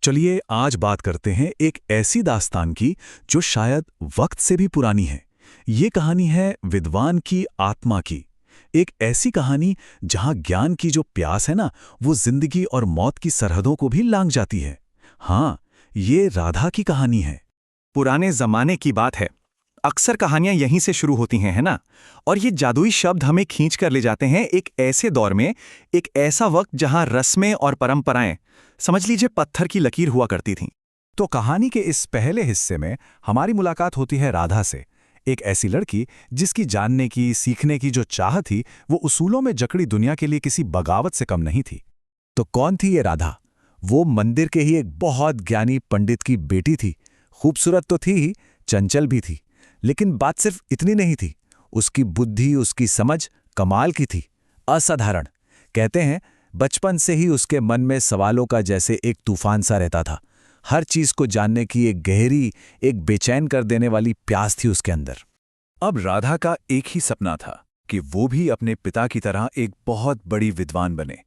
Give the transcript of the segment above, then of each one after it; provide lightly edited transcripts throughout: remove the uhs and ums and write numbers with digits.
चलिए आज बात करते हैं एक ऐसी दास्तान की जो शायद वक्त से भी पुरानी है। ये कहानी है विद्वान की आत्मा की। एक ऐसी कहानी जहां ज्ञान की जो प्यास है ना, वो जिंदगी और मौत की सरहदों को भी लांघ जाती है। हाँ, ये राधा की कहानी है। पुराने जमाने की बात है। अक्सर कहानियां यहीं से शुरू होती हैं, है ना? और ये जादुई शब्द हमें खींच कर ले जाते हैं एक ऐसे दौर में, एक ऐसा वक्त जहां रस्में और परंपराएं, समझ लीजिए, पत्थर की लकीर हुआ करती थीं। तो कहानी के इस पहले हिस्से में हमारी मुलाकात होती है राधा से। एक ऐसी लड़की जिसकी जानने की, सीखने की जो चाह थी, वो उसूलों में जकड़ी दुनिया के लिए किसी बगावत से कम नहीं थी। तो कौन थी ये राधा? वो मंदिर के ही एक बहुत ज्ञानी पंडित की बेटी थी। खूबसूरत तो थी ही, चंचल भी थी। लेकिन बात सिर्फ इतनी नहीं थी। उसकी बुद्धि, उसकी समझ कमाल की थी, असाधारण। कहते हैं बचपन से ही उसके मन में सवालों का जैसे एक तूफान सा रहता था। हर चीज को जानने की एक गहरी, एक बेचैन कर देने वाली प्यास थी उसके अंदर। अब राधा का एक ही सपना था कि वो भी अपने पिता की तरह एक बहुत बड़ी विद्वान बने।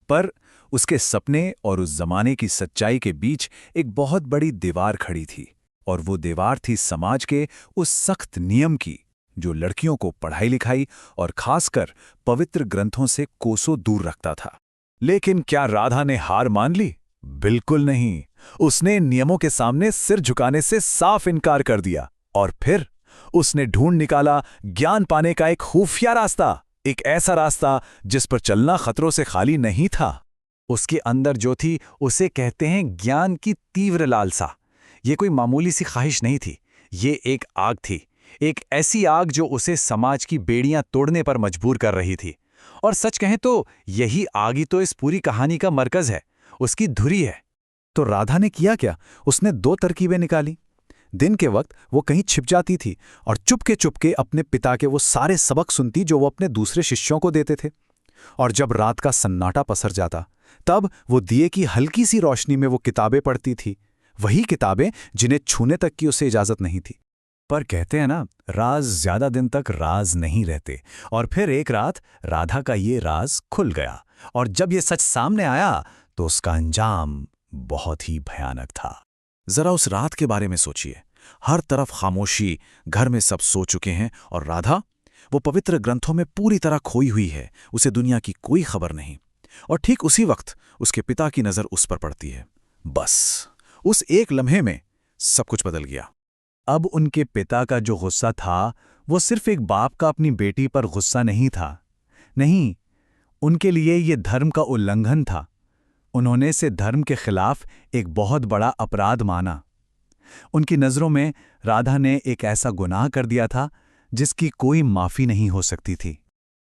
पर उसके सपने और उस जमाने की सच्चाई के बीच एक बहुत बड़ी दीवार खड़ी थी, और वो दीवार थी समाज के उस सख्त नियम की जो लड़कियों को पढ़ाई लिखाई और खासकर पवित्र ग्रंथों से कोसों दूर रखता था। लेकिन क्या राधा ने हार मान ली? बिल्कुल नहीं। उसने नियमों के सामने सिर झुकाने से साफ इनकार कर दिया। और फिर उसने ढूंढ निकाला ज्ञान पाने का एक खुफिया रास्ता, एक ऐसा रास्ता जिस पर चलना खतरों से खाली नहीं था। उसके अंदर जो थी उसे कहते हैं ज्ञान की तीव्र लालसा। ये कोई मामूली सी ख्वाहिश नहीं थी, ये एक आग थी। एक ऐसी आग जो उसे समाज की बेड़ियां तोड़ने पर मजबूर कर रही थी। और सच कहें तो यही आग ही तो इस पूरी कहानी का मरकज है, उसकी धुरी है। तो राधा ने किया क्या? उसने दो तरकीबें निकाली। दिन के वक्त वो कहीं छिप जाती थी और चुपके अपने पिता के वो सारे सबक सुनती जो वो अपने दूसरे शिष्यों को देते थे। और जब रात का सन्नाटा पसर जाता, तब वो दिए की हल्की सी रोशनी में वो किताबें पढ़ती थी। वही किताबें जिन्हें छूने तक की उसे इजाजत नहीं थी। पर कहते हैं ना, राज ज्यादा दिन तक राज नहीं रहते। और फिर एक रात राधा का ये राज खुल गया, और जब ये सच सामने आया तो उसका अंजाम बहुत ही भयानक था। जरा उस रात के बारे में सोचिए। हर तरफ खामोशी, घर में सब सो चुके हैं, और राधा वो पवित्र ग्रंथों में पूरी तरह खोई हुई है। उसे दुनिया की कोई खबर नहीं। और ठीक उसी वक्त उसके पिता की नजर उस पर पड़ती है। बस उस एक लम्हे में सब कुछ बदल गया। अब उनके पिता का जो गुस्सा था, वो सिर्फ एक बाप का अपनी बेटी पर गुस्सा नहीं था। नहीं, उनके लिए ये धर्म का उल्लंघन था। उन्होंने इसे धर्म के खिलाफ एक बहुत बड़ा अपराध माना। उनकी नजरों में राधा ने एक ऐसा गुनाह कर दिया था जिसकी कोई माफी नहीं हो सकती थी।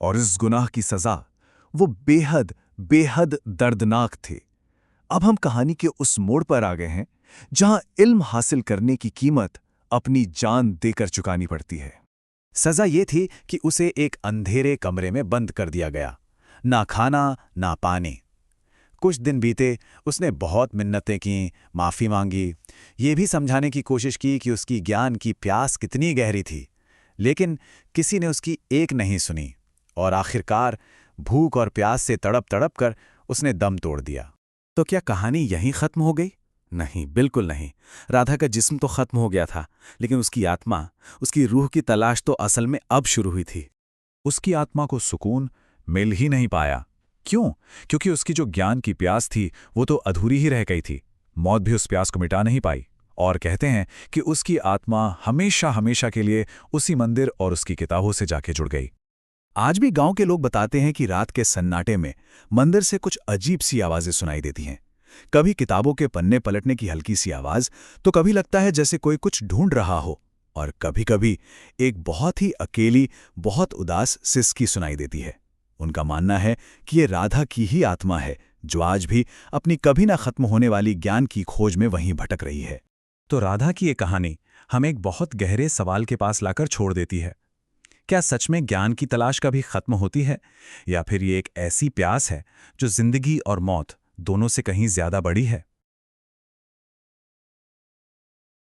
और इस गुनाह की सजा वो बेहद बेहद दर्दनाक थी। अब हम कहानी के उस मोड़ पर आ गए हैं जहां इल्म हासिल करने की कीमत अपनी जान देकर चुकानी पड़ती है। सजा ये थी कि उसे एक अंधेरे कमरे में बंद कर दिया गया। ना खाना, ना पानी। कुछ दिन बीते, उसने बहुत मिन्नतें की, माफ़ी मांगी, ये भी समझाने की कोशिश की कि उसकी ज्ञान की प्यास कितनी गहरी थी। लेकिन किसी ने उसकी एक नहीं सुनी, और आखिरकार भूख और प्यास से तड़प तड़प कर उसने दम तोड़ दिया। तो क्या कहानी यहीं खत्म हो गई? नहीं, बिल्कुल नहीं। राधा का जिस्म तो खत्म हो गया था, लेकिन उसकी आत्मा, उसकी रूह की तलाश तो असल में अब शुरू हुई थी। उसकी आत्मा को सुकून मिल ही नहीं पाया। क्यों? क्योंकि उसकी जो ज्ञान की प्यास थी वो तो अधूरी ही रह गई थी। मौत भी उस प्यास को मिटा नहीं पाई। और कहते हैं कि उसकी आत्मा हमेशा हमेशा के लिए उसी मंदिर और उसकी किताबों से जाके जुड़ गई। आज भी गांव के लोग बताते हैं कि रात के सन्नाटे में मंदिर से कुछ अजीब सी आवाजें सुनाई देती हैं। कभी किताबों के पन्ने पलटने की हल्की सी आवाज, तो कभी लगता है जैसे कोई कुछ ढूंढ रहा हो, और कभी-कभी एक बहुत ही अकेली, बहुत उदास सिसकी सुनाई देती है। उनका मानना है कि ये राधा की ही आत्मा है जो आज भी अपनी कभी ना खत्म होने वाली ज्ञान की खोज में वहीं भटक रही है। तो राधा की ये कहानी हमें एक बहुत गहरे सवाल के पास लाकर छोड़ देती है। क्या सच में ज्ञान की तलाश कभी खत्म होती है, या फिर ये एक ऐसी प्यास है जो जिंदगी और मौत दोनों से कहीं ज्यादा बड़ी है?